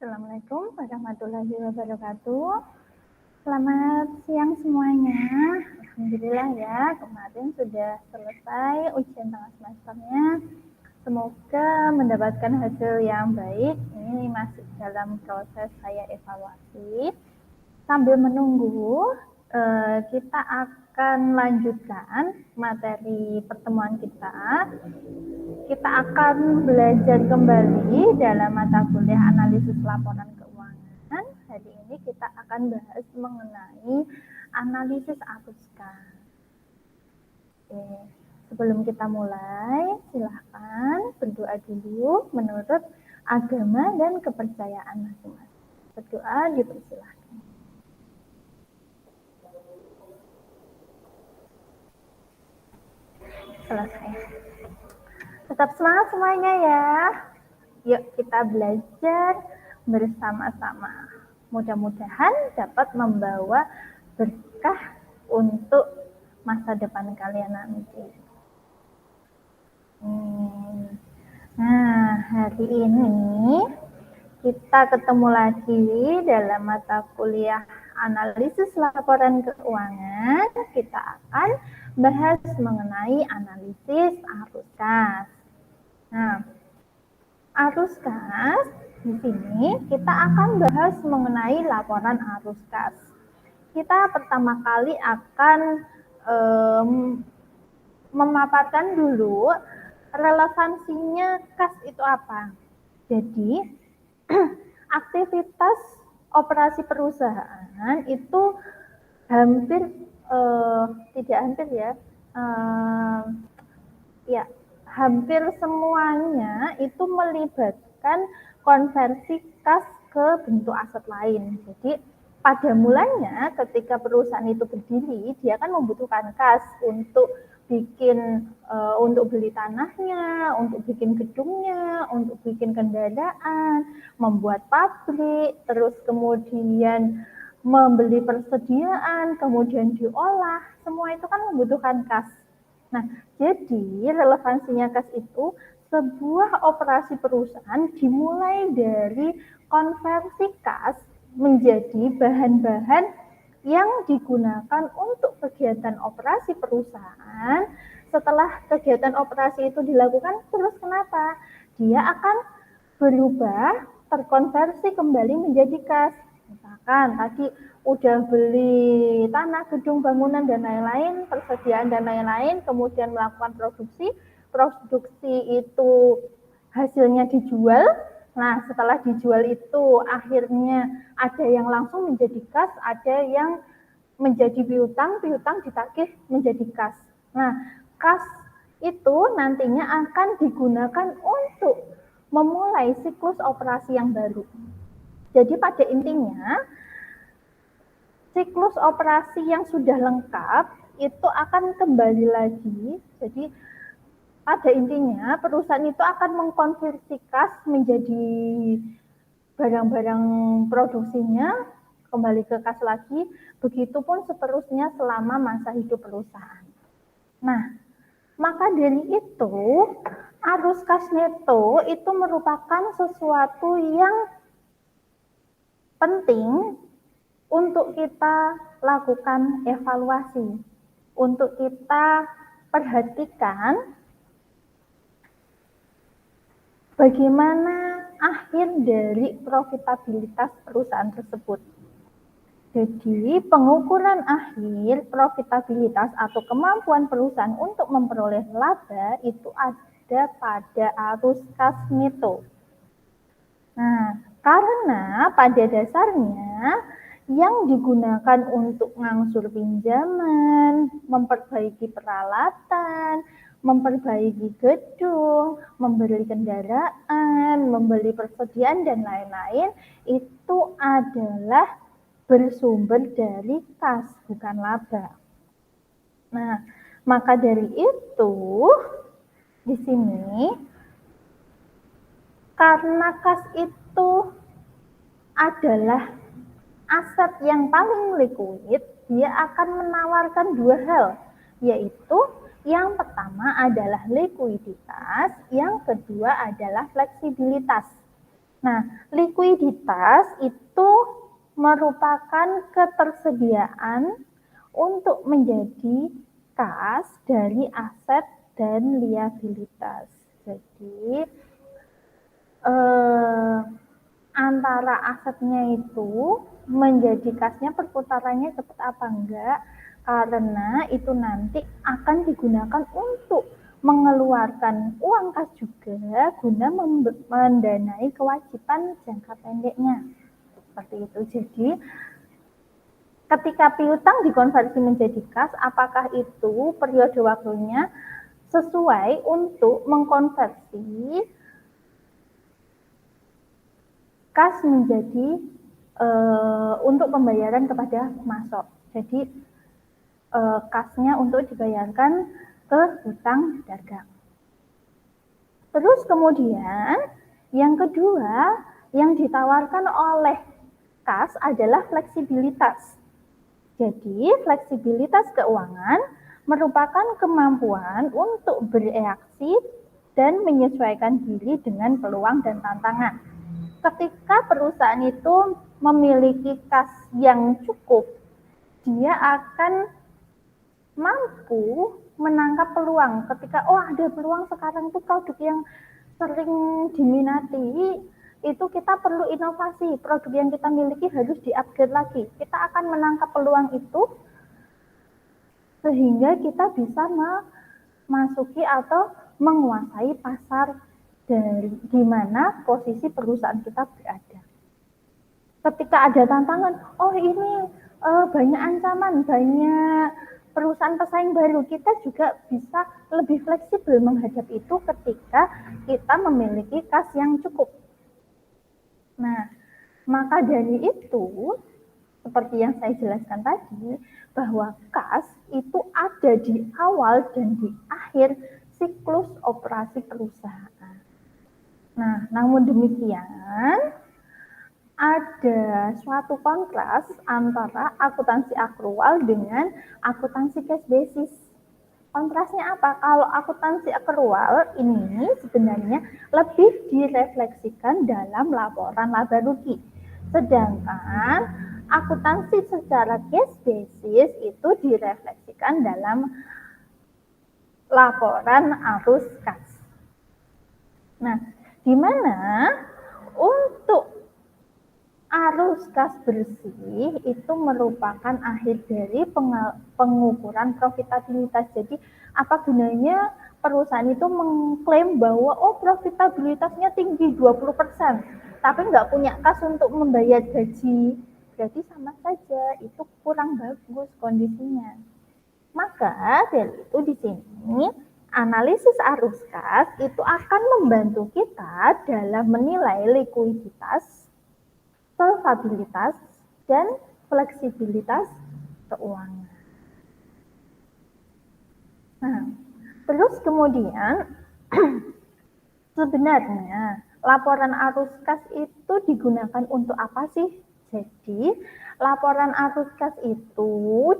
Assalamualaikum warahmatullahi wabarakatuh. Selamat siang semuanya. Alhamdulillah ya, kemarin sudah selesai ujian tengah semesternya. Semoga mendapatkan hasil yang baik. Ini masih dalam proses saya evaluasi. Sambil menunggu, kita akan lanjutkan materi pertemuan kita. Kita akan belajar kembali dalam mata kuliah analisis laporan keuangan. Hari ini kita akan bahas mengenai analisis arus kas. Sebelum kita mulai, silahkan berdoa dulu menurut agama dan kepercayaan masing-masing. Berdoa dipersilahkan. Selesai. Tetap semangat semuanya ya. Yuk kita belajar bersama-sama. Mudah-mudahan dapat membawa berkah untuk masa depan kalian nanti. Nah, hari ini kita ketemu lagi dalam mata kuliah analisis laporan keuangan. Kita akan bahas mengenai analisis arus kas. Nah, arus kas di sini kita akan bahas mengenai laporan arus kas. Kita pertama kali akan memaparkan dulu relevansinya kas itu apa. Jadi aktivitas operasi perusahaan itu hampir tidak hampir ya, hampir semuanya itu melibatkan konversi kas ke bentuk aset lain. Jadi pada mulanya ketika perusahaan itu berdiri, dia kan membutuhkan kas untuk bikin untuk beli tanahnya, untuk bikin gedungnya, untuk bikin kendaraan, membuat pabrik, terus kemudian membeli persediaan, kemudian diolah, semua itu kan membutuhkan kas. Nah, jadi relevansinya kas itu sebuah operasi perusahaan dimulai dari konversi kas menjadi bahan-bahan yang digunakan untuk kegiatan operasi perusahaan. Setelah kegiatan operasi itu dilakukan, terus kenapa? Dia akan berubah, terkonversi kembali menjadi kas. Misalkan tadi udah beli tanah, gedung, bangunan, dan lain-lain, persediaan dan lain-lain, kemudian melakukan produksi itu hasilnya dijual. Nah, setelah dijual itu akhirnya ada yang langsung menjadi kas, ada yang menjadi piutang ditagih menjadi kas. Nah, kas itu nantinya akan digunakan untuk memulai siklus operasi yang baru. Jadi pada intinya, siklus operasi yang sudah lengkap itu akan kembali lagi. Jadi pada intinya perusahaan itu akan mengkonversi kas menjadi barang-barang produksinya, kembali ke kas lagi, begitupun seterusnya selama masa hidup perusahaan. Nah, maka dari itu arus kas neto itu merupakan sesuatu yang penting untuk kita lakukan evaluasi, untuk kita perhatikan bagaimana akhir dari profitabilitas perusahaan tersebut. Jadi pengukuran akhir profitabilitas atau kemampuan perusahaan untuk memperoleh laba itu ada pada arus kas neto. Nah, karena pada dasarnya yang digunakan untuk ngangsur pinjaman, memperbaiki peralatan, memperbaiki gedung, membeli kendaraan, membeli persediaan, dan lain-lain, itu adalah bersumber dari kas, bukan laba. Nah, maka dari itu, di sini, karena kas itu adalah aset yang paling likuid, dia akan menawarkan dua hal, yaitu yang pertama adalah likuiditas, yang kedua adalah fleksibilitas. Nah, likuiditas itu merupakan ketersediaan untuk menjadi kas dari aset dan liabilitas. Jadi antara asetnya itu menjadi kasnya perputarannya cepat apa enggak, karena itu nanti akan digunakan untuk mengeluarkan uang kas juga guna mendanai kewajiban jangka pendeknya. Seperti itu. Jadi ketika piutang dikonversi menjadi kas, apakah itu periode waktunya sesuai untuk mengkonversi kas menjadi untuk pembayaran kepada pemasok. Jadi kasnya untuk dibayarkan ke hutang dagang. Terus kemudian yang kedua yang ditawarkan oleh kas adalah fleksibilitas. Jadi fleksibilitas keuangan merupakan kemampuan untuk bereaksi dan menyesuaikan diri dengan peluang dan tantangan. Ketika perusahaan itu memiliki kas yang cukup, dia akan mampu menangkap peluang. Ketika ada peluang sekarang itu produk yang sering diminati, itu kita perlu inovasi. Produk yang kita miliki harus di-upgrade lagi. Kita akan menangkap peluang itu sehingga kita bisa memasuki atau menguasai pasar di mana posisi perusahaan kita berada. Ketika ada tantangan, ini banyak ancaman, banyak perusahaan pesaing baru, kita juga bisa lebih fleksibel menghadapi itu ketika kita memiliki kas yang cukup. Nah, maka dari itu, seperti yang saya jelaskan tadi, bahwa kas itu ada di awal dan di akhir siklus operasi perusahaan. Nah, namun demikian, ada suatu kontras antara akuntansi akrual dengan akuntansi cash basis. Kontrasnya apa? Kalau akuntansi akrual ini sebenarnya lebih direfleksikan dalam laporan laba rugi. Sedangkan akuntansi secara cash basis itu direfleksikan dalam laporan arus kas. Nah, di mana untuk arus kas bersih itu merupakan akhir dari pengukuran profitabilitas. Jadi apa gunanya perusahaan itu mengklaim bahwa profitabilitasnya tinggi 20%, tapi nggak punya kas untuk membayar gaji. Berarti sama saja itu kurang bagus kondisinya. Maka dari itu di sini analisis arus kas itu akan membantu kita dalam menilai likuiditas, solvabilitas, dan fleksibilitas keuangan. Nah, terus kemudian sebenarnya laporan arus kas itu digunakan untuk apa sih? Jadi, laporan arus kas itu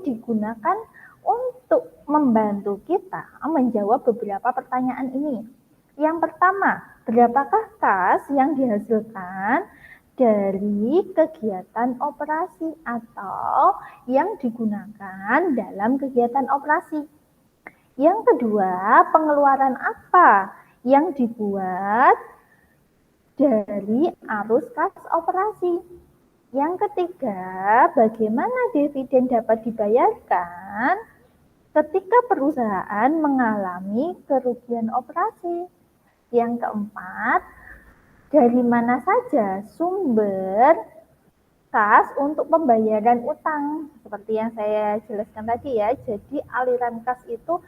digunakan untuk membantu kita menjawab beberapa pertanyaan ini. Yang pertama, berapakah kas yang dihasilkan dari kegiatan operasi atau yang digunakan dalam kegiatan operasi? Yang kedua, pengeluaran apa yang dibuat dari arus kas operasi? Yang ketiga, bagaimana dividen dapat dibayarkan ketika perusahaan mengalami kerugian operasi? Yang keempat, dari mana saja sumber kas untuk pembayaran utang? Seperti yang saya jelaskan tadi ya, jadi aliran kas itu,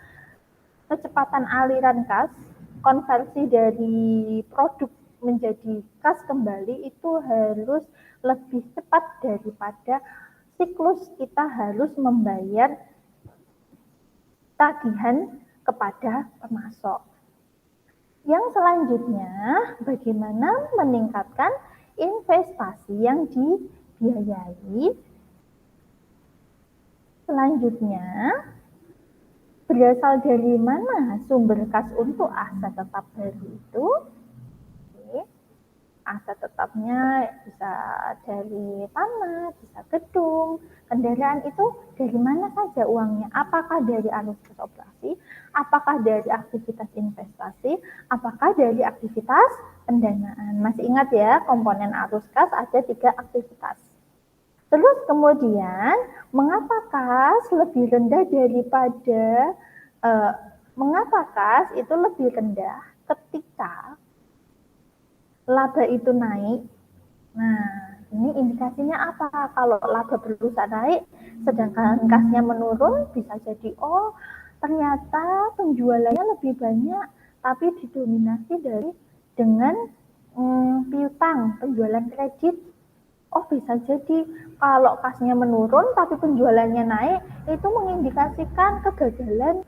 kecepatan aliran kas, konversi dari produk menjadi kas kembali itu harus lebih cepat daripada siklus kita harus membayar tagihan kepada pemasok. Yang selanjutnya, bagaimana meningkatkan investasi yang dibiayai. Selanjutnya, berasal dari mana sumber kas untuk aset tetap baru itu? Aset tetapnya bisa dari tanah, bisa gedung, kendaraan. Itu dari mana saja uangnya? Apakah dari arus kas operasi? Apakah dari aktivitas investasi? Apakah dari aktivitas pendanaan? Masih ingat ya, komponen arus kas ada 3 aktivitas. Terus kemudian, mengapa kas lebih rendah daripada mengapa kas itu lebih rendah ketika laba itu naik? Nah, ini indikasinya apa? Kalau laba perusahaan naik, sedangkan kasnya menurun, bisa jadi, oh ternyata penjualannya lebih banyak, tapi didominasi dengan piutang, penjualan kredit. Oh, bisa jadi kalau kasnya menurun tapi penjualannya naik, itu mengindikasikan kegagalan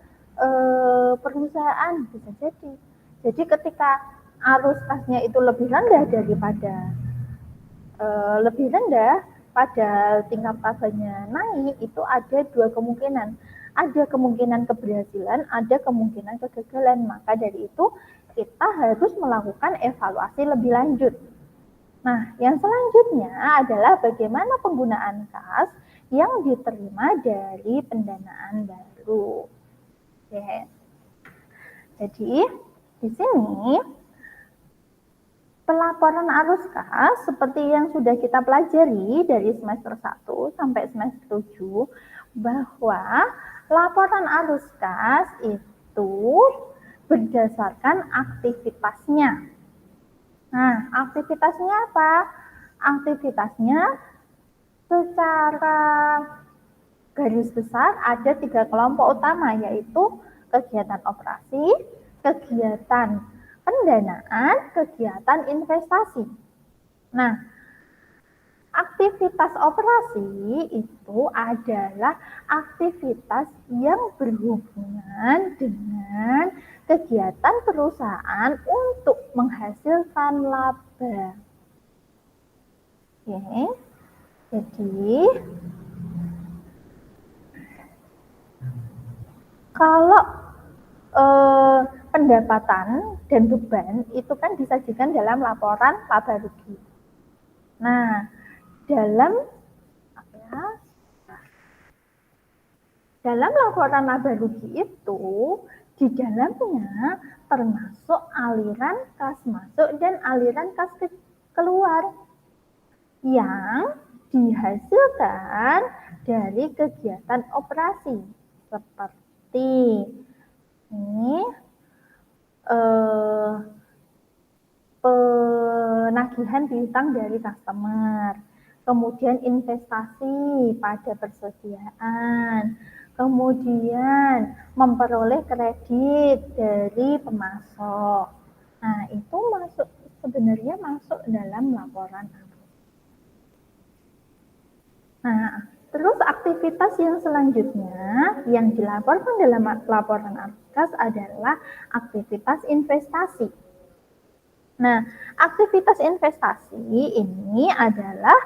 perusahaan, bisa jadi. Jadi ketika arus kasnya itu lebih rendah daripada lebih rendah pada tingkat labanya naik, itu ada 2 kemungkinan. Ada kemungkinan keberhasilan, ada kemungkinan kegagalan. Maka dari itu kita harus melakukan evaluasi lebih lanjut. Nah, yang selanjutnya adalah bagaimana penggunaan kas yang diterima dari pendanaan baru. Oke. Jadi, di sini pelaporan arus kas seperti yang sudah kita pelajari dari semester 1 sampai semester 7, bahwa laporan arus kas itu berdasarkan aktivitasnya. Nah, aktivitasnya apa? Aktivitasnya secara garis besar ada 3 kelompok utama, yaitu kegiatan operasi, kegiatan pendanaan, kegiatan investasi. Nah, aktivitas operasi itu adalah aktivitas yang berhubungan dengan kegiatan perusahaan untuk menghasilkan laba. Oke, jadi kalau pendapatan dan beban itu kan disajikan dalam laporan laba rugi. Nah, dalam laporan laba rugi itu di dalamnya termasuk aliran kas masuk dan aliran kas keluar yang dihasilkan dari kegiatan operasi seperti ini penagihan piutang dari customer, kemudian investasi pada persediaan, kemudian memperoleh kredit dari pemasok. Nah, itu sebenarnya masuk dalam laporan. Nah, terus aktivitas yang selanjutnya yang dilaporkan dalam laporan arus kas adalah aktivitas investasi. Nah, aktivitas investasi ini adalah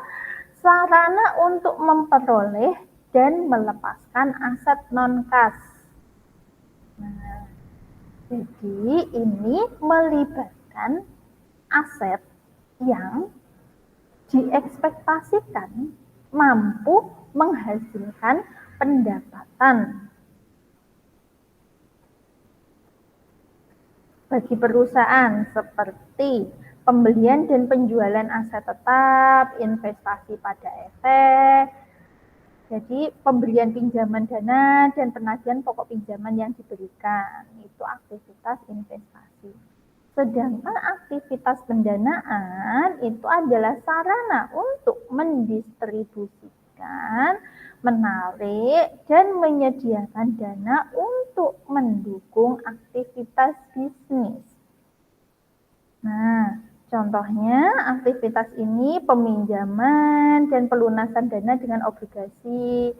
sarana untuk memperoleh dan melepaskan aset non-kas. Nah, jadi ini melibatkan aset yang diekspektasikan mampu menghasilkan pendapatan bagi perusahaan seperti pembelian dan penjualan aset tetap, investasi pada efek, jadi pemberian pinjaman dana dan penagihan pokok pinjaman yang diberikan, itu aktivitas investasi. Sedangkan aktivitas pendanaan itu adalah sarana untuk mendistribusikan, menarik, dan menyediakan dana untuk mendukung aktivitas bisnis. Nah, contohnya aktivitas ini peminjaman dan pelunasan dana dengan obligasi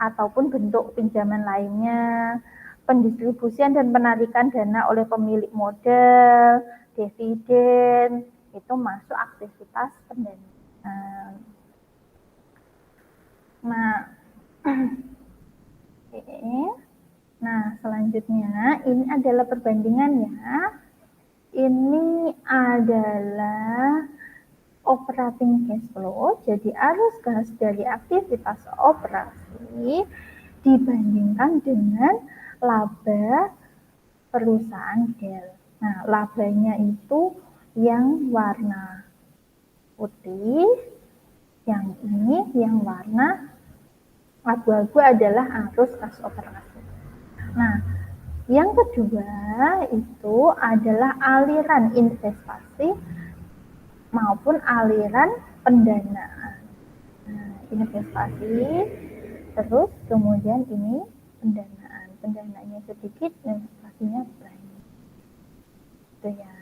ataupun bentuk pinjaman lainnya, pendistribusian dan penarikan dana oleh pemilik modal, dividen, itu masuk aktivitas pendanaan. Nah, nah selanjutnya ini adalah perbandingannya. Ini adalah operating cash flow, jadi arus kas dari aktivitas operasi dibandingkan dengan laba perusahaan Dell. Nah, labanya itu yang warna putih, yang ini yang warna abu-abu adalah arus kas operasi. Nah, yang kedua itu adalah aliran investasi maupun aliran pendanaan. Nah, investasi, terus kemudian ini pendanaan. Pendanaannya sedikit, investasinya banyak. Itu ya.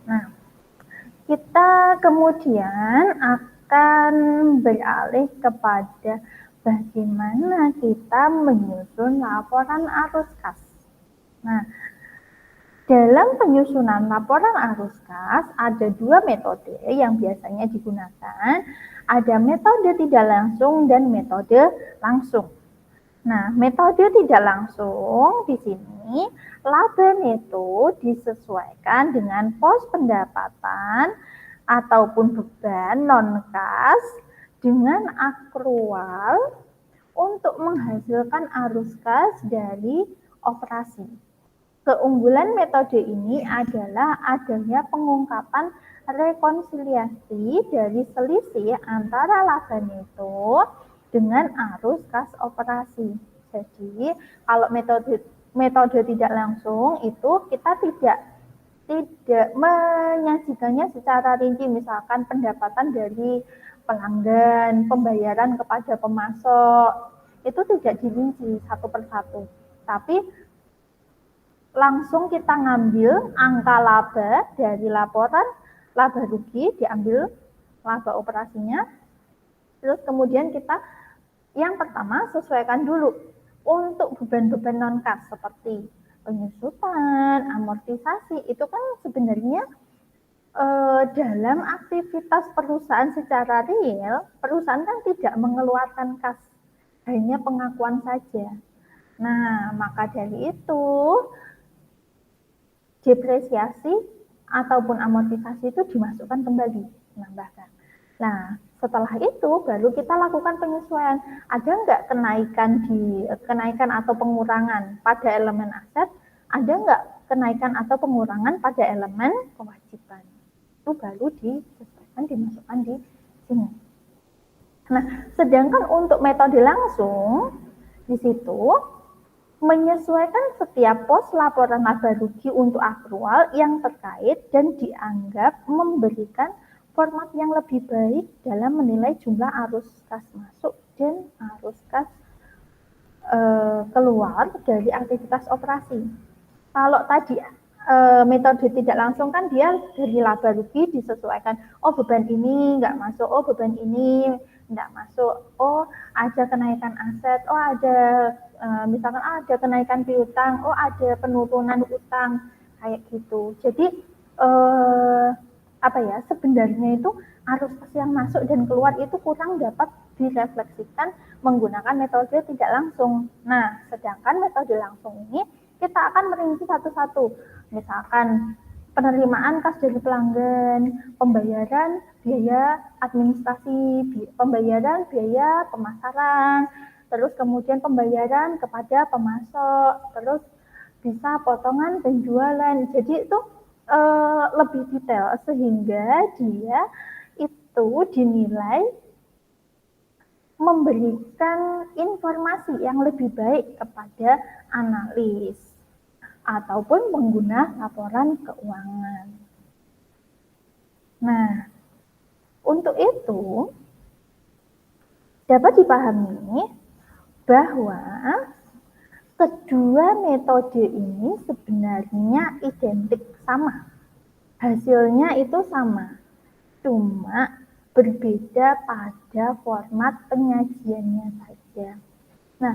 Nah, kita kemudian akan beralih kepada bagaimana kita menyusun laporan arus kas. Nah, dalam penyusunan laporan arus kas ada dua metode yang biasanya digunakan. Ada metode tidak langsung dan metode langsung. Nah, metode tidak langsung di sini laba neto disesuaikan dengan pos pendapatan ataupun beban non-kas dengan akrual untuk menghasilkan arus kas dari operasi. Keunggulan metode ini adalah adanya pengungkapan rekonsiliasi dari selisih antara laba neto dengan arus kas operasi. Jadi, kalau metode tidak langsung itu kita tidak menyajikannya secara rinci, misalkan pendapatan dari pelanggan, pembayaran kepada pemasok, itu tidak dirinci satu persatu. Tapi langsung kita ngambil angka laba dari laporan laba rugi, diambil laba operasinya, terus kemudian kita yang pertama sesuaikan dulu untuk beban-beban non-kas seperti penyusutan, amortisasi, itu kan sebenarnya dalam aktivitas perusahaan secara real, perusahaan kan tidak mengeluarkan kas, hanya pengakuan saja. Nah, maka dari itu depresiasi ataupun amortisasi itu dimasukkan kembali, menambahkan. Nah, setelah itu baru kita lakukan penyesuaian. Ada nggak kenaikan atau pengurangan pada elemen aset? Ada nggak kenaikan atau pengurangan pada elemen kewajiban? Itu baru disesuaikan, dimasukkan di sini. Nah, sedangkan untuk metode langsung di situ menyesuaikan setiap pos laporan laba rugi untuk akrual yang terkait dan dianggap memberikan format yang lebih baik dalam menilai jumlah arus kas masuk dan arus kas keluar dari aktivitas operasi. Kalau tadi metode tidak langsung kan dia dari laba rugi disesuaikan, oh beban ini nggak masuk, oh beban ini nggak masuk, oh ada kenaikan aset, oh ada misalkan ada kenaikan piutang, oh ada penurunan utang, kayak gitu. Jadi sebenarnya itu arus kas yang masuk dan keluar itu kurang dapat direfleksikan menggunakan metode tidak langsung. Nah, sedangkan metode langsung ini kita akan merinci satu-satu. Misalkan penerimaan kas dari pelanggan, pembayaran biaya administrasi, pembayaran biaya pemasaran, terus kemudian pembayaran kepada pemasok, terus bisa potongan penjualan. Jadi itu lebih detail sehingga dia itu dinilai memberikan informasi yang lebih baik kepada analis ataupun pengguna laporan keuangan. Nah, untuk itu dapat dipahami bahwa kedua metode ini sebenarnya identik, sama. Hasilnya itu sama, cuma berbeda pada format penyajiannya saja. Nah,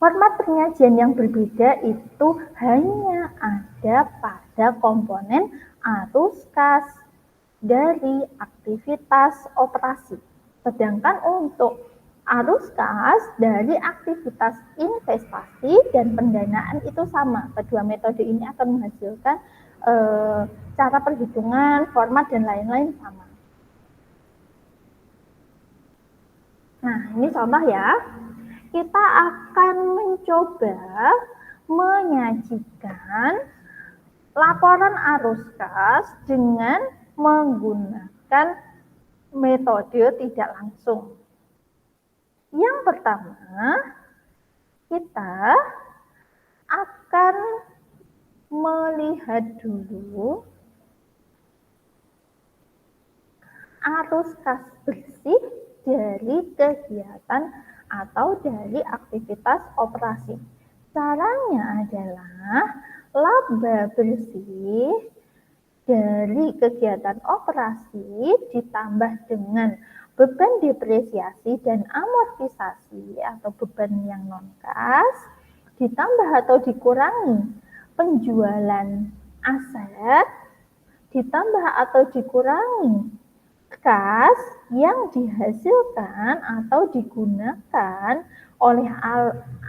format penyajian yang berbeda itu hanya ada pada komponen arus kas dari aktivitas operasi. Sedangkan untuk arus kas dari aktivitas investasi investasi dan pendanaan itu sama. Kedua metode ini akan menghasilkan cara perhitungan, format, dan lain-lain sama. Nah, ini contoh ya. Kita akan mencoba menyajikan laporan arus kas dengan menggunakan metode tidak langsung. Yang pertama, kita akan melihat dulu arus kas bersih dari kegiatan atau dari aktivitas operasi. Caranya adalah laba bersih dari kegiatan operasi ditambah dengan beban depresiasi dan amortisasi atau beban yang non-kas, ditambah atau dikurangi penjualan aset, ditambah atau dikurangi kas yang dihasilkan atau digunakan oleh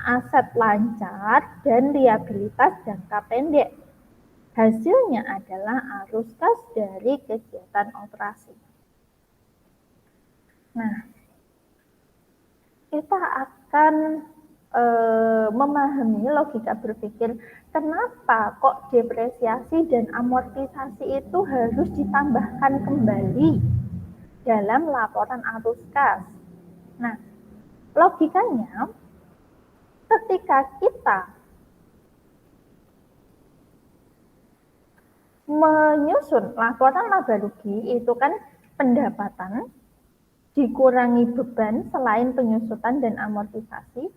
aset lancar dan liabilitas jangka pendek. Hasilnya adalah arus kas dari kegiatan operasi. Nah, kita akan memahami logika berpikir kenapa kok depresiasi dan amortisasi itu harus ditambahkan kembali dalam laporan arus kas. Nah, logikanya ketika kita menyusun laporan laba rugi itu kan pendapatan dikurangi beban selain penyusutan dan amortisasi,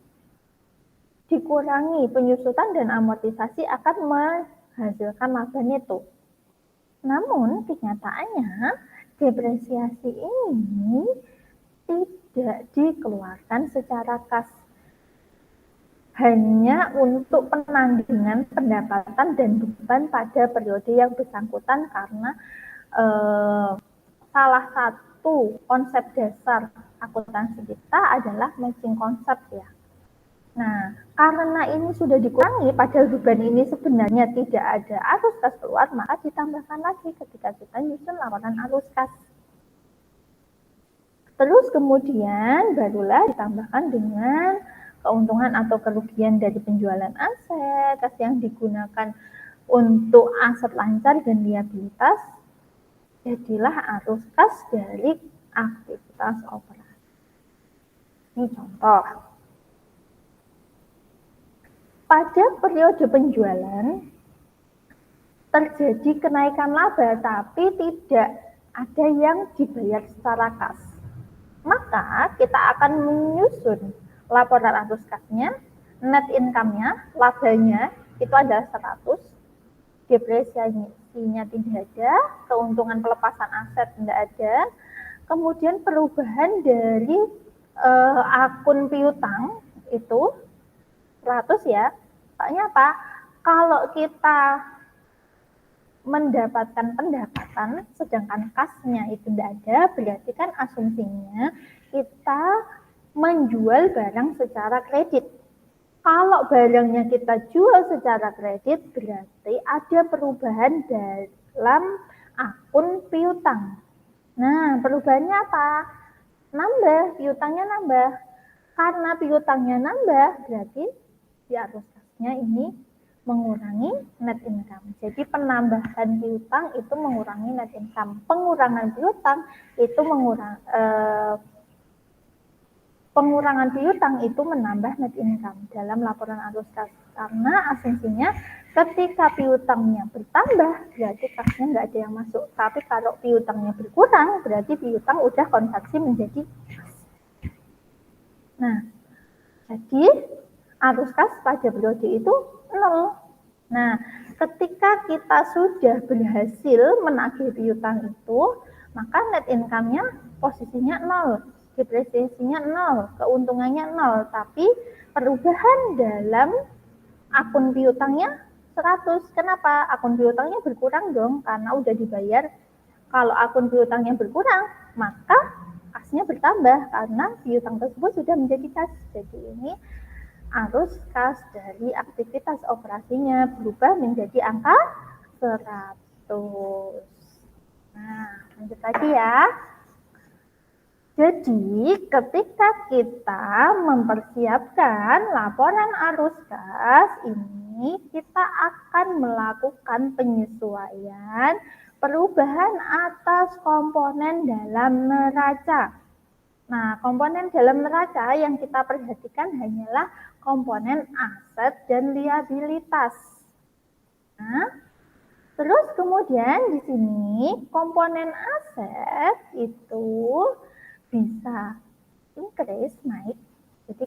dikurangi penyusutan dan amortisasi akan menghasilkan laba neto. Namun kenyataannya depresiasi ini tidak dikeluarkan secara kas, hanya untuk penandingan pendapatan dan beban pada periode yang bersangkutan karena salah satu konsep dasar akuntansi kita adalah matching konsep ya. Nah, karena ini sudah dikurangi, padahal beban ini sebenarnya tidak ada arus kas keluar, maka ditambahkan lagi ketika kita nyusun laporan arus kas. Terus kemudian barulah ditambahkan dengan keuntungan atau kerugian dari penjualan aset, kas yang digunakan untuk aset lancar dan liabilitas, jadilah arus kas dari aktivitas operasi. Ini contoh. Pada periode penjualan terjadi kenaikan laba tapi tidak ada yang dibayar secara kas. Maka kita akan menyusun laporan arus kasnya, net income-nya, labanya itu adalah 100, depresiasinya tidak ada, keuntungan pelepasan aset tidak ada, kemudian perubahan dari akun piutang itu 100 ya. Soalnya apa? Kalau kita mendapatkan pendapatan sedangkan kasnya itu tidak ada, berarti kan asumsinya kita menjual barang secara kredit. Kalau barangnya kita jual secara kredit, berarti ada perubahan dalam akun piutang. Nah, perubahannya apa? Nambah, piutangnya nambah. Karena piutangnya nambah, berarti di arus kasnya ini mengurangi net income. Jadi penambahan piutang itu mengurangi net income. Pengurangan piutang itu pengurangan piutang itu menambah net income dalam laporan arus kas. Karena asumsinya ketika piutangnya bertambah, berarti kasnya nggak ada yang masuk. Tapi kalau piutangnya berkurang, berarti piutang udah konversi menjadi kas. Nah, jadi arus kas pada periode itu 0. Nah, ketika kita sudah berhasil menagih piutang itu, maka net income-nya posisinya 0, depresiasinya 0, keuntungannya 0, tapi perubahan dalam akun piutangnya 100. Kenapa? Akun piutangnya berkurang dong, karena udah dibayar. Kalau akun piutangnya berkurang, maka kasnya bertambah, karena piutang tersebut sudah menjadi kas. Jadi ini arus kas dari aktivitas operasinya berubah menjadi angka 100. Nah, lanjut lagi ya. Jadi, ketika kita mempersiapkan laporan arus kas ini, kita akan melakukan penyesuaian perubahan atas komponen dalam neraca. Nah, komponen dalam neraca yang kita perhatikan hanyalah komponen aset dan liabilitas. Nah, terus kemudian di sini komponen aset itu bisa increase, naik. Jadi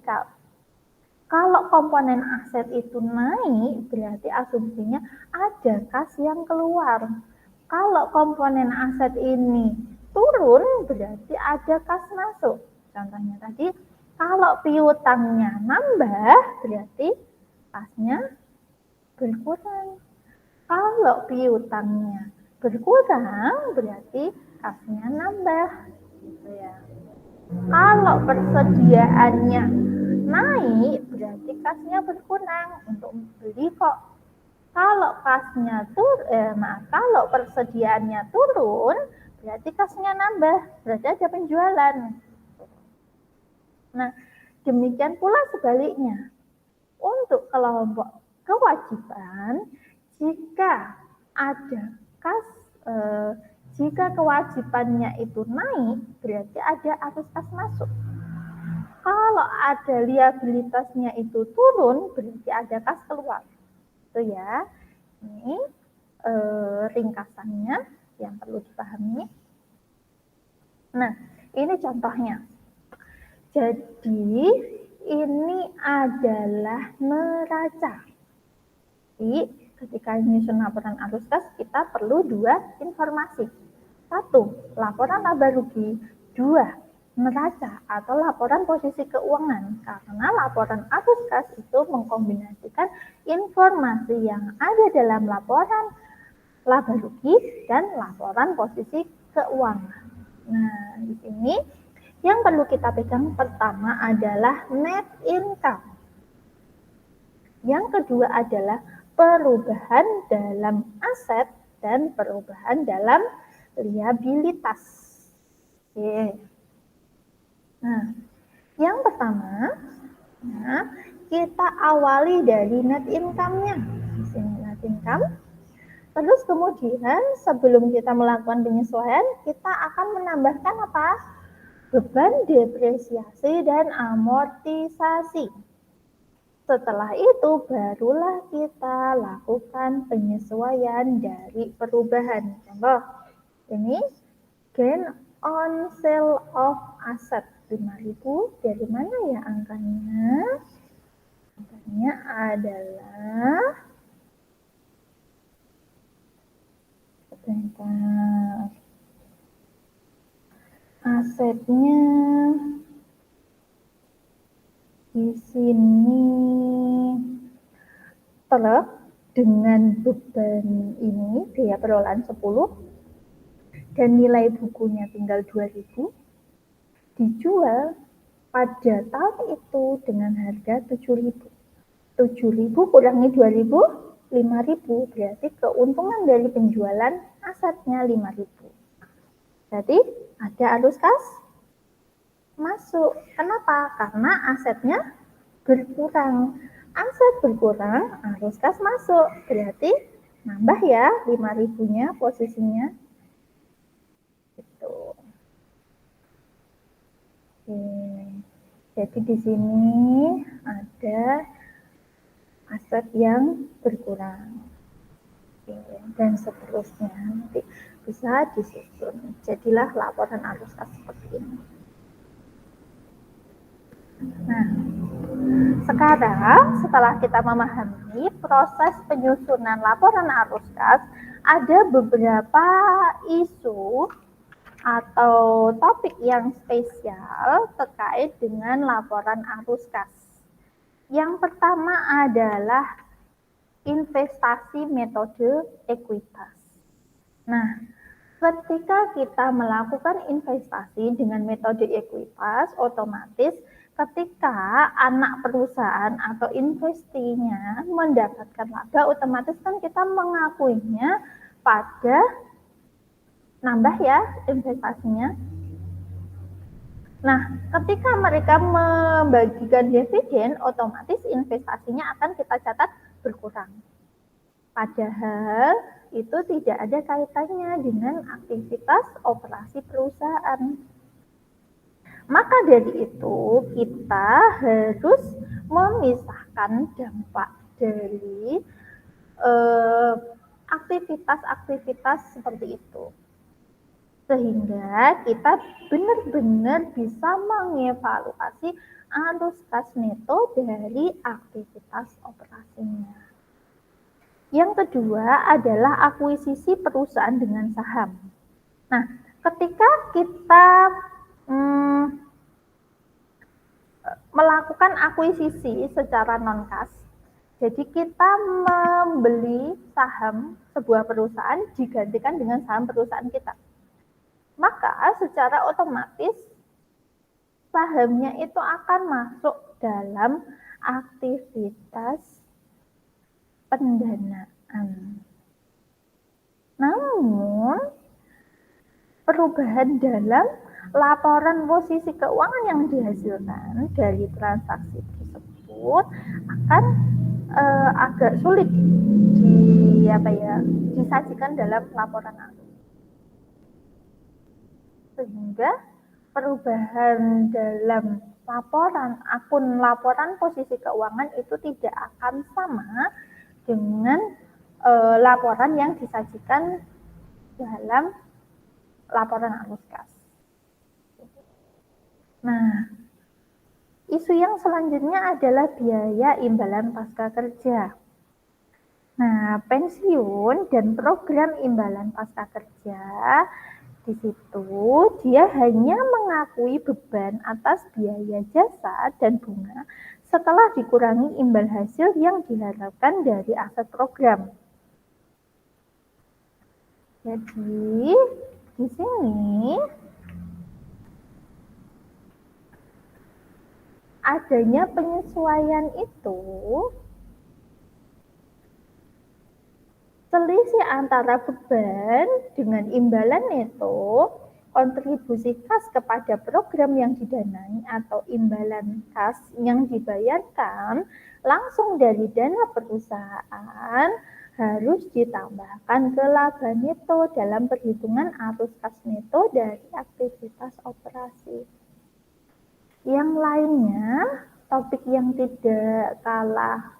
kalau komponen aset itu naik, berarti asumsinya ada kas yang keluar. Kalau komponen aset ini turun, berarti ada kas masuk. Contohnya tadi, kalau piutangnya nambah, berarti kasnya berkurang. Kalau piutangnya berkurang, berarti kasnya nambah. Gitu ya. Kalau persediaannya naik, berarti kasnya berkurang untuk beli kok. Kalau kalau persediaannya turun, berarti kasnya nambah, berarti ada penjualan. Nah, demikian pula sebaliknya. Untuk kelompok kewajiban, jika ada kas jika kewajibannya itu naik, berarti ada arus kas masuk. Kalau ada liabilitasnya itu turun, berarti ada kas keluar. Itu ya. Ini ringkasannya yang perlu dipahami. Nah, ini contohnya. Jadi, ini adalah neraca. Jadi, ketika menyusun laporan arus kas, kita perlu 2 informasi. 1, laporan laba rugi. 2, neraca atau laporan posisi keuangan. Karena laporan arus kas itu mengkombinasikan informasi yang ada dalam laporan laba rugi dan laporan posisi keuangan. Nah, di sini yang perlu kita pegang pertama adalah net income. Yang kedua adalah perubahan dalam aset dan perubahan dalam liabilitas. Oke. Nah, yang pertama, kita awali dari net income-nya. Di sini net income. Terus kemudian sebelum kita melakukan penyesuaian, kita akan menambahkan apa? Beban depresiasi dan amortisasi. Setelah itu barulah kita lakukan penyesuaian dari perubahan. Contoh, ini gain on sale of asset 5.000. Dari mana ya angkanya? Angkanya adalah asetnya di sini truk dengan beban ini biaya perolahan 10 dan nilai bukunya tinggal 2.000, dijual pada tahun itu dengan harga 7.000. 7.000 kurangi 2.000, 5.000, berarti keuntungan dari penjualan asetnya 5.000. Berarti ada arus kas masuk. Kenapa? Karena asetnya berkurang. Aset berkurang, arus kas masuk. Berarti nambah ya 5.000-nya posisinya. Gitu. Oke. Jadi di sini ada aset yang berkurang. Oke. Dan seterusnya nanti bisa disusun. Jadilah laporan arus kas seperti ini. Nah, sekarang setelah kita memahami proses penyusunan laporan arus kas, ada beberapa isu atau topik yang spesial terkait dengan laporan arus kas. Yang pertama adalah investasi metode ekuitas. Nah, ketika kita melakukan investasi dengan metode ekuitas, otomatis Ketika anak perusahaan atau investinya mendapatkan laba, otomatis kan kita mengakuinya pada nambah ya investasinya. Nah, ketika mereka membagikan dividen, otomatis investasinya akan kita catat berkurang. Padahal itu tidak ada kaitannya dengan aktivitas operasi perusahaan. Maka dari itu kita harus memisahkan dampak dari aktivitas-aktivitas seperti itu. Sehingga kita benar-benar bisa mengevaluasi arus kas neto dari aktivitas operasinya. Yang kedua adalah akuisisi perusahaan dengan saham. Nah, ketika kita melakukan akuisisi secara non-kas, jadi kita membeli saham sebuah perusahaan digantikan dengan saham perusahaan kita. Maka secara otomatis sahamnya itu akan masuk dalam aktivitas pendanaan. Namun, perubahan dalam laporan posisi keuangan yang dihasilkan dari transaksi tersebut akan agak sulit disajikan dalam laporan arus. Sehingga perubahan dalam akun laporan posisi keuangan itu tidak akan sama dengan laporan yang disajikan dalam laporan arus kas. Nah, isu yang selanjutnya adalah biaya imbalan pasca kerja. Nah, pensiun dan program imbalan pasca kerja di situ dia hanya mengakui beban atas biaya jasa dan bunga setelah dikurangi imbal hasil yang diharapkan dari aset program. Jadi di sini adanya penyesuaian itu selisih antara beban dengan imbalan neto, kontribusi kas kepada program yang didanai atau imbalan kas yang dibayarkan langsung dari dana perusahaan harus ditambahkan ke laba neto dalam perhitungan arus kas neto dari aktivitas operasi. Yang lainnya, topik yang tidak kalah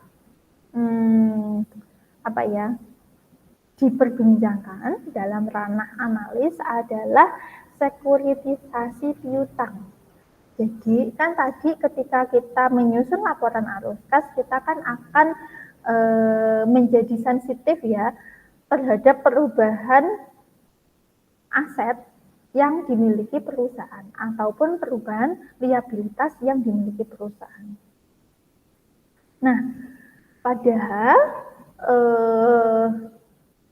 diperbincangkan dalam ranah analis adalah sekuritisasi piutang. Jadi kan tadi ketika kita menyusun laporan arus kas, kita kan akan menjadi sensitif ya terhadap perubahan aset yang dimiliki perusahaan ataupun perubahan liabilitas yang dimiliki perusahaan. Nah, padahal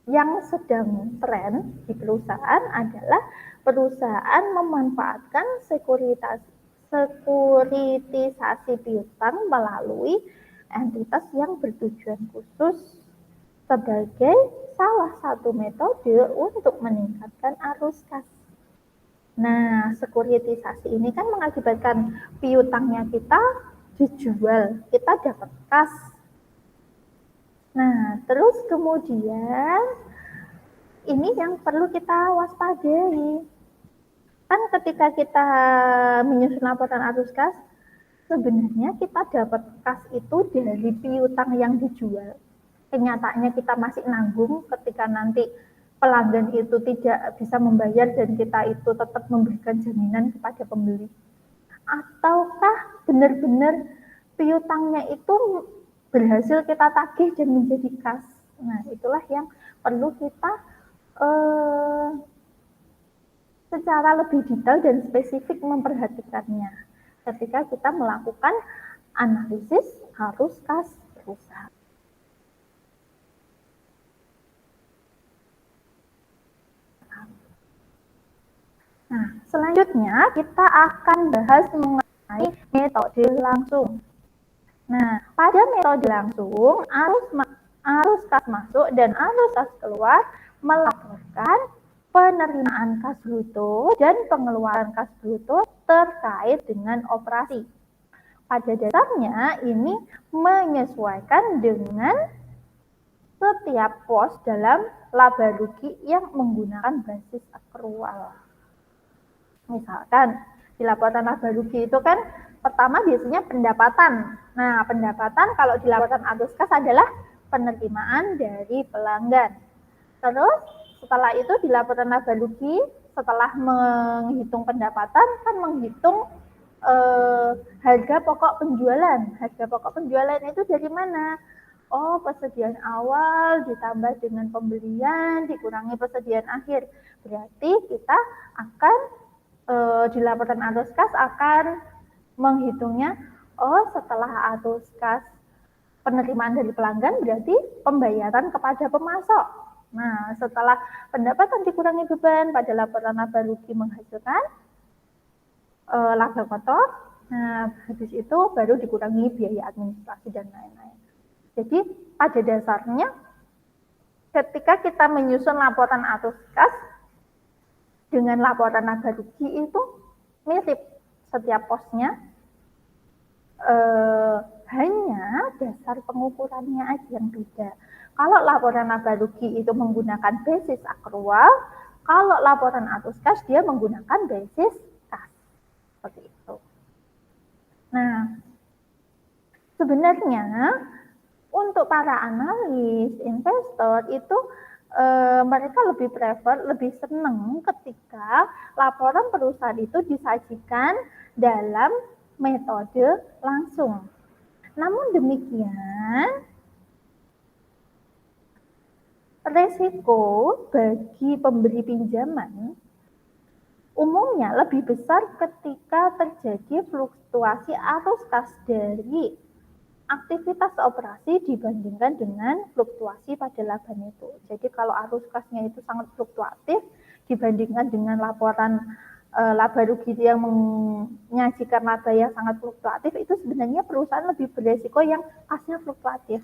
yang sedang tren di perusahaan adalah perusahaan memanfaatkan sekuritisasi piutang melalui entitas yang bertujuan khusus sebagai salah satu metode untuk meningkatkan arus kas. Nah, sekuritisasi ini kan mengakibatkan piutangnya kita dijual, kita dapat kas. Nah, terus kemudian ini yang perlu kita waspadai. Kan ketika kita menyusun laporan arus kas, sebenarnya kita dapat kas itu dari piutang yang dijual. Kenyataannya kita masih nanggung ketika nanti pelanggan itu tidak bisa membayar dan kita itu tetap memberikan jaminan kepada pembeli. Ataukah benar-benar piutangnya itu berhasil kita tagih dan menjadi kas. Nah, itulah yang perlu kita secara lebih detail dan spesifik memperhatikannya ketika kita melakukan analisis arus kas perusahaan. Nah, selanjutnya kita akan bahas mengenai metode langsung. Nah, pada metode langsung, arus kas masuk dan arus kas keluar melaporkan penerimaan kas bruto dan pengeluaran kas bruto terkait dengan operasi. Pada dasarnya ini menyesuaikan dengan setiap pos dalam laba rugi yang menggunakan basis akrual. Misalkan di laporan laba rugi itu kan pertama biasanya pendapatan. Nah, pendapatan kalau di laporan arus kas adalah penerimaan dari pelanggan. Terus setelah itu di laporan laba rugi, setelah menghitung pendapatan kan menghitung harga pokok penjualan. Harga pokok penjualan itu dari mana? Oh, persediaan awal ditambah dengan pembelian dikurangi persediaan akhir. Berarti kita akan di laporan arus kas akan menghitungnya, oh setelah arus kas penerimaan dari pelanggan berarti pembayaran kepada pemasok. Nah, setelah pendapatan dikurangi beban pada laporan laba rugi menghasilkan laba kotor, nah habis itu baru dikurangi biaya administrasi dan lain-lain. Jadi pada dasarnya ketika kita menyusun laporan arus kas dengan laporan laba rugi itu mirip setiap posnya, hanya dasar pengukurannya aja yang beda. Kalau laporan laba rugi itu menggunakan basis akrual, kalau laporan arus kas dia menggunakan basis kas. Seperti itu. Nah, sebenarnya untuk para analis, investor itu mereka lebih prefer, lebih senang ketika laporan perusahaan itu disajikan dalam metode langsung. Namun demikian, resiko bagi pemberi pinjaman umumnya lebih besar ketika terjadi fluktuasi arus kas dari aktivitas operasi dibandingkan dengan fluktuasi pada laba neto. Jadi kalau arus kasnya itu sangat fluktuatif dibandingkan dengan laporan laba rugi yang menyajikan laba yang sangat fluktuatif, itu sebenarnya perusahaan lebih beresiko yang kasnya fluktuatif.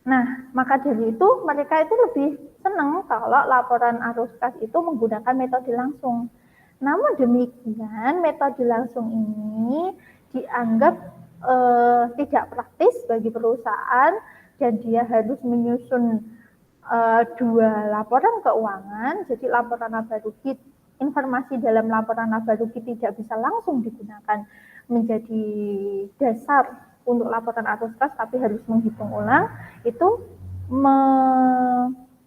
Nah, maka dari itu mereka itu lebih senang kalau laporan arus kas itu menggunakan metode langsung. Namun demikian, metode langsung ini dianggap tidak praktis bagi perusahaan dan dia harus menyusun dua laporan keuangan. Jadi laporan laba rugi, informasi dalam laporan laba rugi tidak bisa langsung digunakan menjadi dasar untuk laporan arus kas, tapi harus menghitung ulang. Itu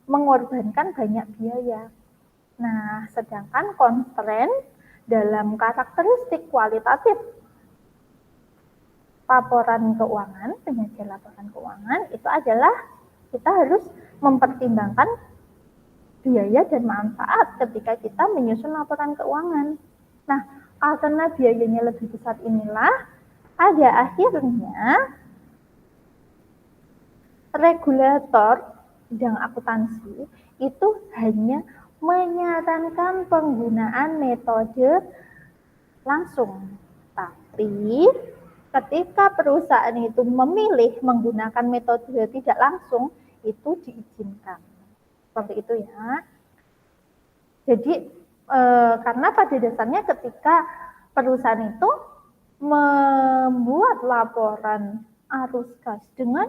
mengorbankan banyak biaya. Nah, sedangkan konstrain dalam karakteristik kualitatif laporan keuangan, penyajian laporan keuangan itu adalah kita harus mempertimbangkan biaya dan manfaat ketika kita menyusun laporan keuangan. Nah, karena biayanya lebih besar inilah, pada akhirnya regulator bidang akuntansi itu hanya menyarankan penggunaan metode langsung. Tapi ketika perusahaan itu memilih menggunakan metode tidak langsung, itu diizinkan. Seperti itu ya. Jadi karena pada dasarnya ketika perusahaan itu membuat laporan arus kas dengan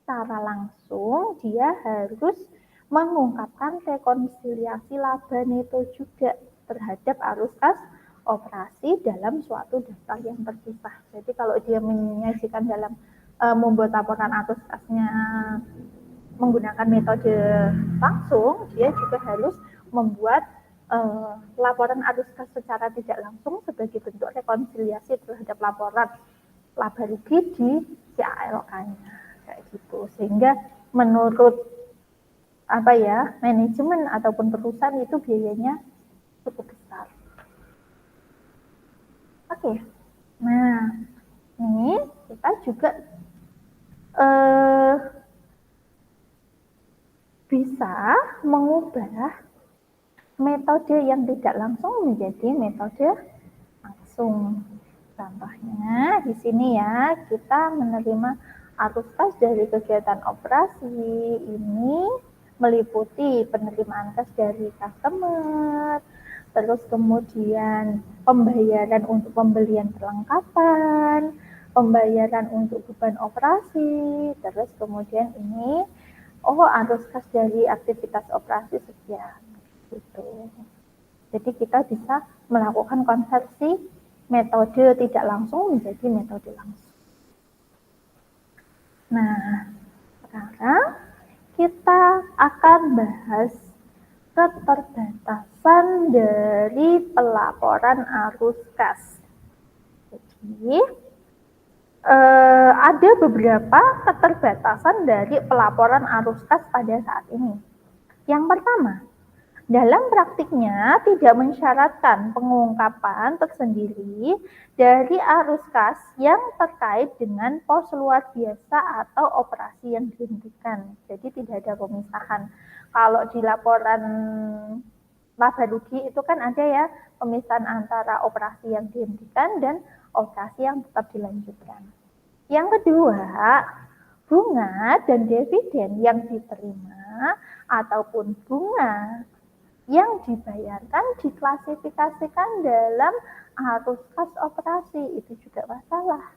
cara langsung, dia harus mengungkapkan rekonsiliasi laba neto juga terhadap arus kas operasi dalam suatu daftar yang terpisah. Jadi kalau dia menyajikan dalam membuat laporan arus kasnya menggunakan metode langsung, dia juga harus membuat laporan arus kas secara tidak langsung sebagai bentuk rekonsiliasi terhadap laporan laba rugi di CALK-nya, kayak gitu. Sehingga menurut manajemen ataupun perusahaan itu biayanya cukup besar. Oke, nah ini kita juga bisa mengubah metode yang tidak langsung menjadi metode langsung. langsung. Contohnya di sini ya, kita menerima arus kas dari kegiatan operasi ini meliputi penerimaan kas dari customer, terus kemudian pembayaran untuk pembelian perlengkapan, pembayaran untuk beban operasi, terus kemudian ini arus kas dari aktivitas operasi sekian gitu. Jadi kita bisa melakukan konversi metode tidak langsung menjadi metode langsung. Nah, sekarang kita akan bahas keterbatasan dari pelaporan arus kas. Jadi, ada beberapa keterbatasan dari pelaporan arus kas pada saat ini. Yang pertama, dalam praktiknya tidak mensyaratkan pengungkapan tersendiri dari arus kas yang terkait dengan pos luar biasa atau operasi yang dihentikan. Jadi tidak ada pemisahan. Kalau di laporan laba rugi itu kan ada ya pemisahan antara operasi yang dihentikan dan operasi yang tetap dilanjutkan. Yang kedua, bunga dan dividen yang diterima ataupun bunga yang dibayarkan diklasifikasikan dalam arus kas operasi, itu juga masalah.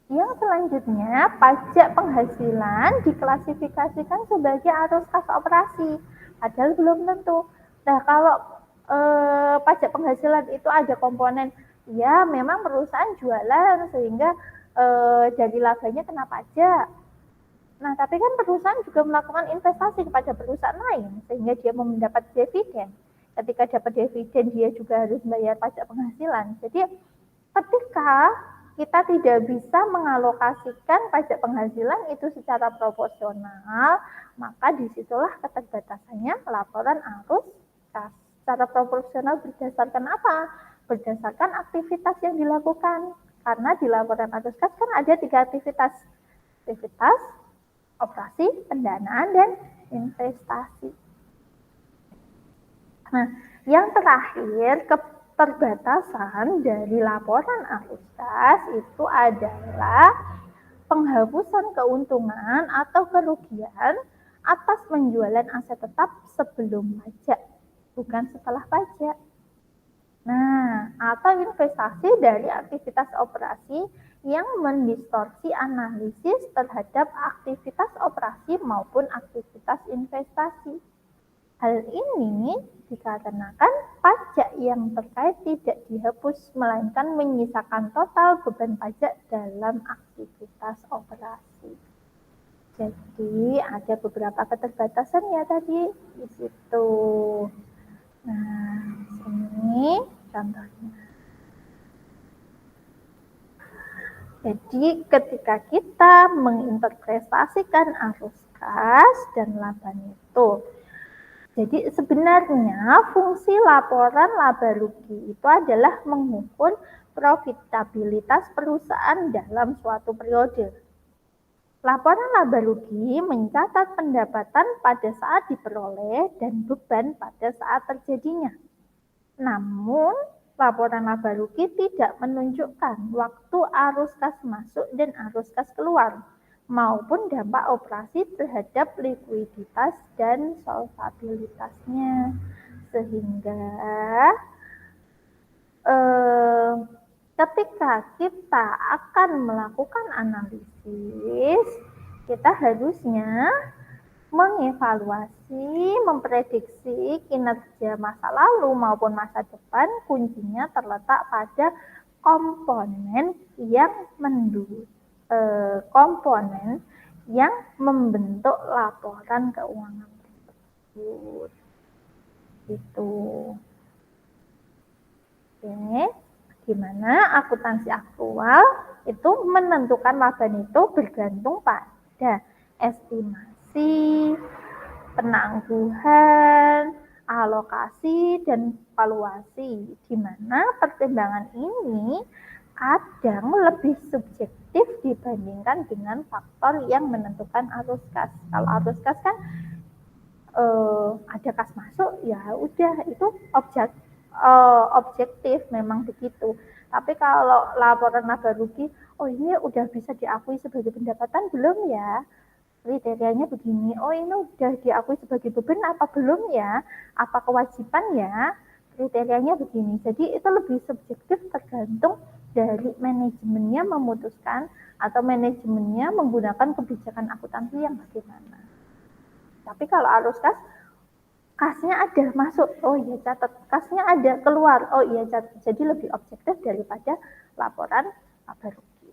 Yang selanjutnya, pajak penghasilan diklasifikasikan sebagai arus kas operasi, padahal belum tentu. Nah, kalau pajak penghasilan itu ada komponen, ya memang perusahaan jualan sehingga dari labanya kena pajak. Nah, tapi kan perusahaan juga melakukan investasi kepada perusahaan lain, sehingga dia mendapat dividen. Ketika dapat dividen, dia juga harus membayar pajak penghasilan. Jadi, ketika kita tidak bisa mengalokasikan pajak penghasilan itu secara proporsional, maka disitulah keterbatasannya laporan arus kas. Secara proporsional berdasarkan apa? Berdasarkan aktivitas yang dilakukan. Karena di laporan arus kas kan ada 3 aktivitas. Aktivitas operasi, pendanaan, dan investasi. Nah, yang terakhir, keterbatasan dari laporan arus kas itu adalah penghapusan keuntungan atau kerugian atas penjualan aset tetap sebelum pajak, bukan setelah pajak. Nah, atau investasi dari aktivitas operasi yang mendistorsi analisis terhadap aktivitas operasi maupun aktivitas investasi. Hal ini dikarenakan pajak yang terkait tidak dihapus, melainkan menyisakan total beban pajak dalam aktivitas operasi. Jadi ada beberapa keterbatasan ya tadi di situ. Nah, ini contohnya. Jadi ketika kita menginterpretasikan arus kas dan laba neto, jadi sebenarnya fungsi laporan laba rugi itu adalah mengukur profitabilitas perusahaan dalam suatu periode. Laporan laba rugi mencatat pendapatan pada saat diperoleh dan beban pada saat terjadinya. Namun, laporan laba rugi tidak menunjukkan waktu arus kas masuk dan arus kas keluar, maupun dampak operasi terhadap likuiditas dan solvabilitasnya. Sehingga ketika kita akan melakukan analisis, kita harusnya mengevaluasi, memprediksi kinerja masa lalu maupun masa depan. Kuncinya terletak pada komponen yang membentuk laporan keuangan tersebut. Itu. Oke, gimana akuntansi aktual itu menentukan laba neto bergantung pada estimasi, penangguhan, alokasi, dan valuasi, di mana pertimbangan ini kadang lebih subjektif dibandingkan dengan faktor yang menentukan arus kas. Kalau arus kas kan ada kas masuk, ya udah itu objektif memang begitu. Tapi kalau laporan laba rugi, oh ini udah bisa diakui sebagai pendapatan belum ya? Kriterianya begini, oh ini udah diakui sebagai beban apa belum ya? Apa kewajiban ya? Kriterianya begini. Jadi itu lebih subjektif tergantung dari manajemennya memutuskan atau manajemennya menggunakan kebijakan akuntansi yang bagaimana. Tapi kalau arus kasnya ada masuk, oh iya catat, kasnya ada keluar, oh iya catat. Jadi lebih objektif daripada laporan laba rugi.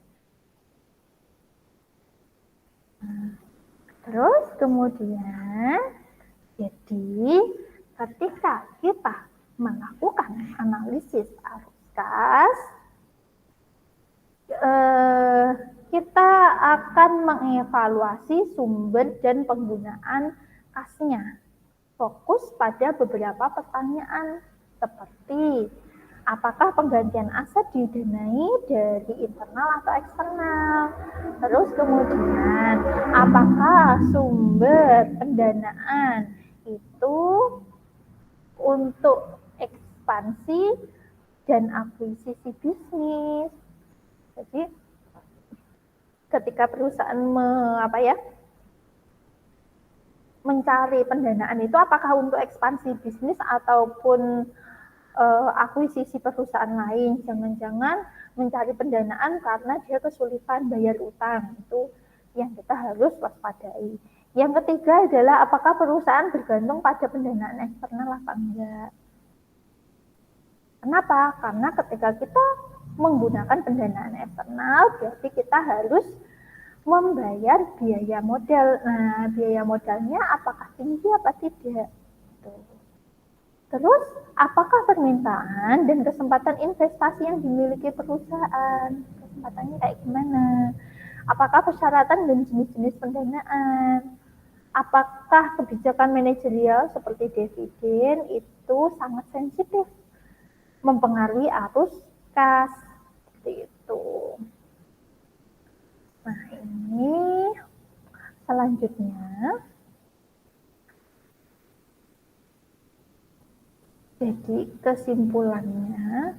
Terus kemudian, jadi ketika kita melakukan analisis arus kas, kita akan mengevaluasi sumber dan penggunaan kasnya. Fokus pada beberapa pertanyaan seperti apakah penggantian aset didanai dari internal atau eksternal? Terus kemudian apakah sumber pendanaan itu untuk ekspansi dan akuisisi bisnis? Jadi ketika perusahaan mencari pendanaan itu apakah untuk ekspansi bisnis ataupun akuisisi perusahaan lain. Jangan-jangan mencari pendanaan karena dia kesulitan bayar utang. Itu yang kita harus waspadai. Yang ketiga adalah apakah perusahaan bergantung pada pendanaan eksternal apa enggak. Kenapa? Karena ketika kita menggunakan pendanaan eksternal, berarti kita harus membayar biaya modal. Nah, biaya modalnya apakah tinggi apa tidak? Terus, apakah permintaan dan kesempatan investasi yang dimiliki perusahaan? Kesempatannya kayak gimana? Apakah persyaratan dan jenis-jenis pendanaan? Apakah kebijakan manajerial seperti dividen itu sangat sensitif mempengaruhi arus kas? Seperti itu. Nah, ini selanjutnya. Jadi kesimpulannya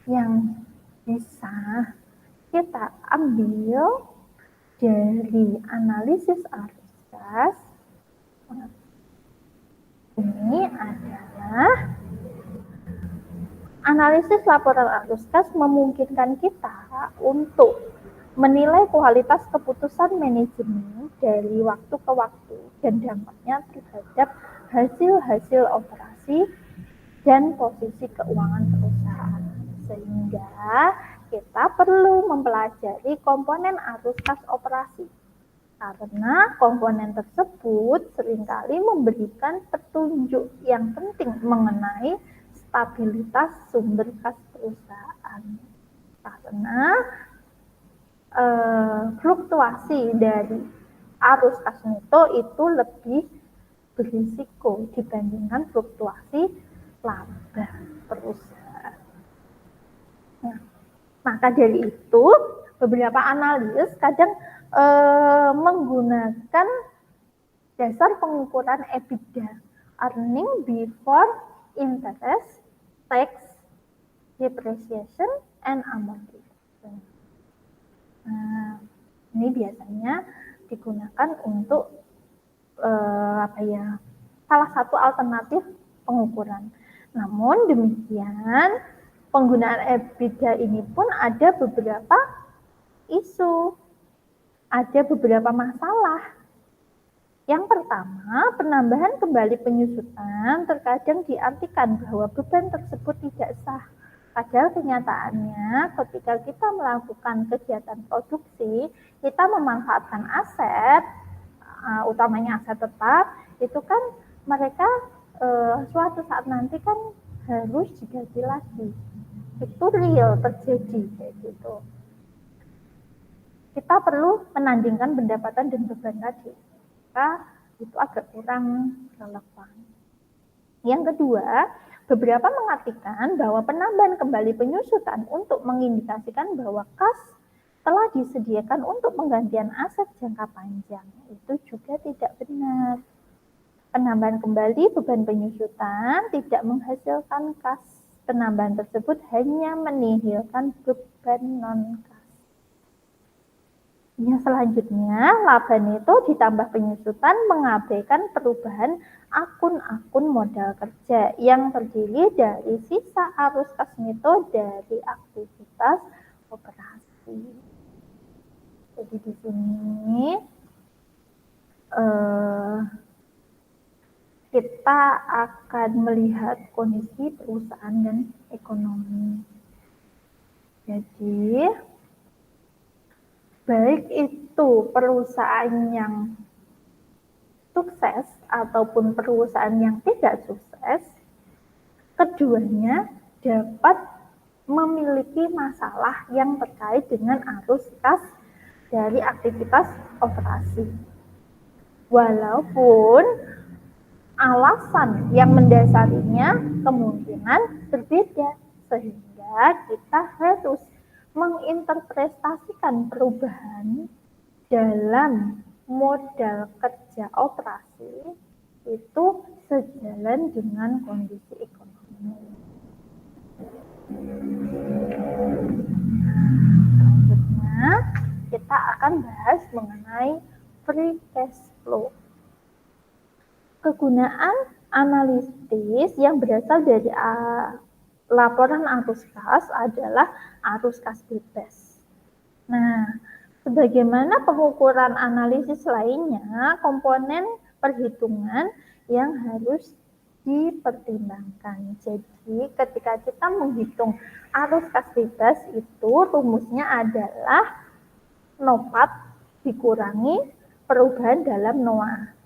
yang bisa kita ambil dari analisis arus kas ini adalah analisis laporan arus kas memungkinkan kita untuk menilai kualitas keputusan manajemen dari waktu ke waktu dan dampaknya terhadap hasil-hasil operasi dan posisi keuangan perusahaan. Sehingga kita perlu mempelajari komponen arus kas operasi. Karena komponen tersebut seringkali memberikan petunjuk yang penting mengenai stabilitas sumber kas perusahaan. Karena fluktuasi dari arus kas neto itu lebih berisiko dibandingkan fluktuasi laba perusahaan. Nah, maka dari itu beberapa analis kadang menggunakan dasar pengukuran EBITDA, earning before interest, tax, depreciation, and amortization. Nah, ini biasanya digunakan untuk salah satu alternatif pengukuran. Namun demikian, penggunaan EBITDA ini pun ada beberapa isu, ada beberapa masalah. Yang pertama, penambahan kembali penyusutan terkadang diartikan bahwa beban tersebut tidak sah. Padahal kenyataannya ketika kita melakukan kegiatan produksi, kita memanfaatkan aset, utamanya aset tetap, itu kan mereka suatu saat nanti kan harus diganti lagi. Itu real terjadi kayak gitu. Kita perlu menandingkan pendapatan dan beban tadi. Maka itu agak kurang relevan. Yang kedua, beberapa mengartikan bahwa penambahan kembali penyusutan untuk mengindikasikan bahwa kas telah disediakan untuk penggantian aset jangka panjang. Itu juga tidak benar. Penambahan kembali beban penyusutan tidak menghasilkan kas. penambahan tersebut hanya menihilkan beban non-kas. Yang selanjutnya, laba neto ditambah penyusutan mengabaikan perubahan akun-akun modal kerja yang terdiri dari sisa arus kas neto dari aktivitas operasi. Jadi di sini kita akan melihat kondisi perusahaan dan ekonomi. Jadi baik itu perusahaan yang sukses ataupun perusahaan yang tidak sukses, keduanya dapat memiliki masalah yang terkait dengan arus kas dari aktivitas operasi. Walaupun alasan yang mendasarinya kemungkinan berbeda, sehingga kita harus menginterpretasikan perubahan dalam modal kerja operasi itu sejalan dengan kondisi ekonomi. Selanjutnya kita akan bahas mengenai free cash flow. Kegunaan analisis yang berasal dari laporan arus kas adalah arus kas bebas. Nah, sebagaimana pengukuran analisis lainnya, komponen perhitungan yang harus dipertimbangkan. Jadi, ketika kita menghitung arus kas bebas itu rumusnya adalah NOPAT dikurangi perubahan dalam NOA.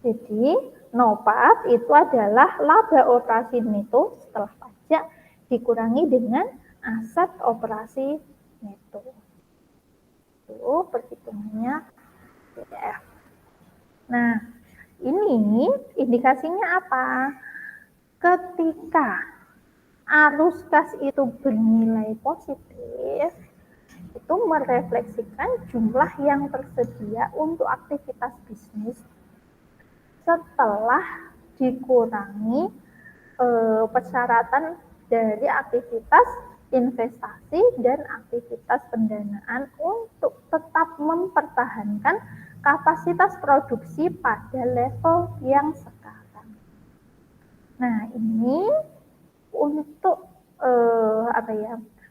Jadi, NOPAT itu adalah laba operasi neto setelah pajak dikurangi dengan aset operasi neto. Itu perhitungannya DF. Nah, ini indikasinya apa? Ketika arus kas itu bernilai positif, itu merefleksikan jumlah yang tersedia untuk aktivitas bisnis setelah dikurangi persyaratan dari aktivitas investasi dan aktivitas pendanaan untuk tetap mempertahankan kapasitas produksi pada level yang sekarang. Nah, ini untuk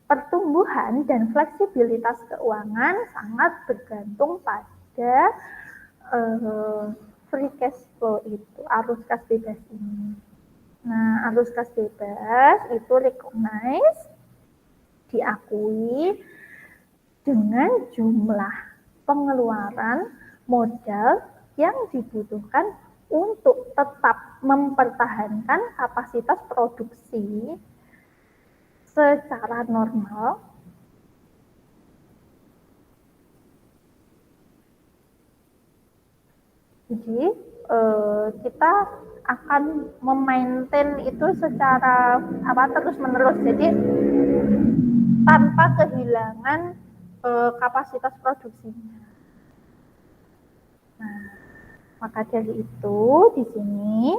pertumbuhan dan fleksibilitas keuangan sangat bergantung pada free cash flow itu, arus kas bebas ini. Nah, arus kas bebas itu recognize, diakui dengan jumlah pengeluaran modal yang dibutuhkan untuk tetap mempertahankan kapasitas produksi secara normal Jadi kita akan memaintain itu secara terus-menerus. Jadi tanpa kehilangan kapasitas produksinya. Nah, maka dari itu di sini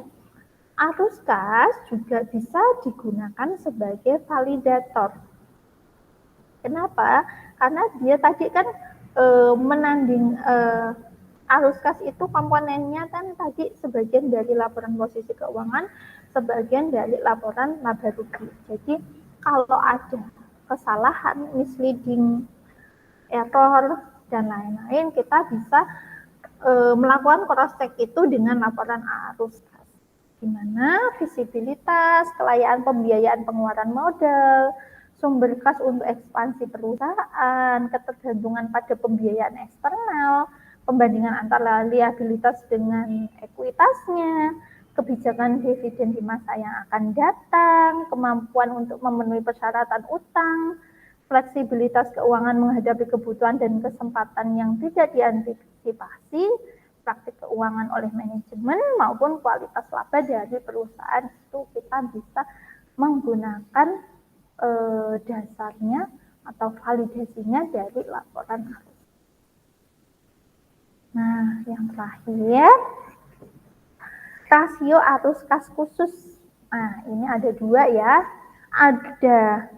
arus kas juga bisa digunakan sebagai validator. Kenapa? Karena dia tadi kan menanding arus kas itu komponennya kan tadi sebagian dari laporan posisi keuangan, sebagian dari laporan laba rugi. Jadi kalau ada kesalahan, misleading, error, dan lain-lain, kita bisa melakukan cross check itu dengan laporan arus kas. Di mana visibilitas, kelayaan pembiayaan pengeluaran modal, sumber kas untuk ekspansi perusahaan, ketergantungan pada pembiayaan eksternal, pembandingan antara liabilitas dengan ekuitasnya, kebijakan dividen di masa yang akan datang, kemampuan untuk memenuhi persyaratan utang, fleksibilitas keuangan menghadapi kebutuhan dan kesempatan yang tidak diantisipasi, praktik keuangan oleh manajemen maupun kualitas laba dari perusahaan itu kita bisa menggunakan dasarnya atau validasinya dari laporan arus. Nah, yang terakhir rasio arus kas khusus. Nah, ini ada dua ya. Ada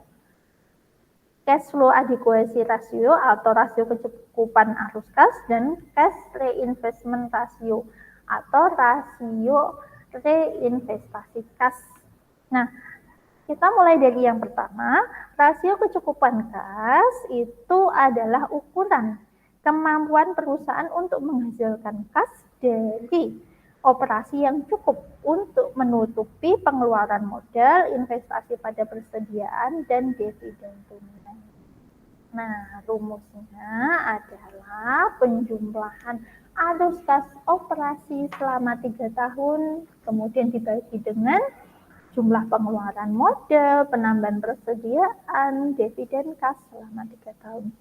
cash flow adequacy ratio atau rasio kecukupan arus kas dan cash reinvestment ratio atau rasio reinvestasi kas. Nah, kita mulai dari yang pertama, rasio kecukupan kas itu adalah ukuran kemampuan perusahaan untuk menghasilkan kas dari operasi yang cukup untuk menutupi pengeluaran modal, investasi pada persediaan, dan dividen tunai. Nah, rumusnya adalah penjumlahan arus kas operasi selama 3 tahun, kemudian dibagi dengan jumlah pengeluaran modal, penambahan persediaan, dividen kas selama 3 tahun.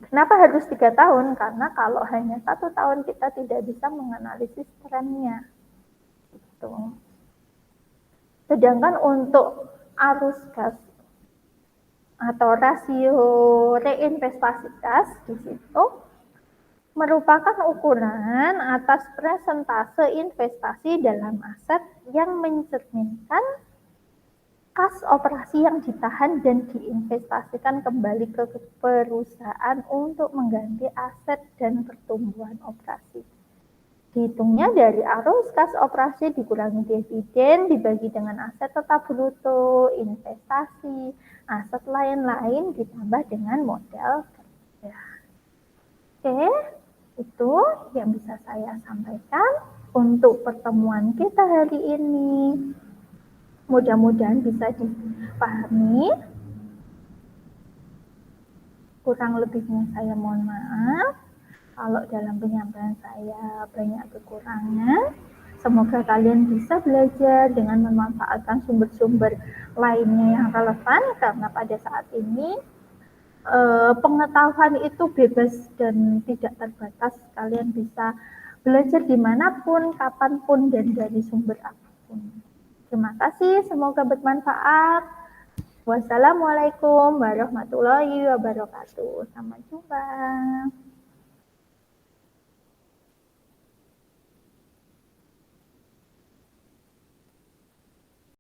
Kenapa harus 3 tahun? Karena kalau hanya 1 tahun kita tidak bisa menganalisis trennya. Gitu. Sedangkan untuk arus kas atau rasio reinvestasi kas di situ merupakan ukuran atas persentase investasi dalam aset yang mencerminkan kas operasi yang ditahan dan diinvestasikan kembali ke perusahaan untuk mengganti aset dan pertumbuhan operasi. Dihitungnya dari arus kas operasi dikurangi dividen dibagi dengan aset tetap bruto, investasi, aset lain-lain ditambah dengan modal kerja. Oke, itu yang bisa saya sampaikan untuk pertemuan kita hari ini. Mudah-mudahan bisa dipahami. Kurang lebihnya saya mohon maaf. Kalau dalam penyampaian saya banyak kekurangan, semoga kalian bisa belajar dengan memanfaatkan sumber-sumber lainnya yang relevan, karena pada saat ini pengetahuan itu bebas dan tidak terbatas. Kalian bisa belajar dimanapun, kapanpun, dan dari sumber apapun. Terima kasih, semoga bermanfaat. Wassalamualaikum warahmatullahi wabarakatuh. Sampai jumpa.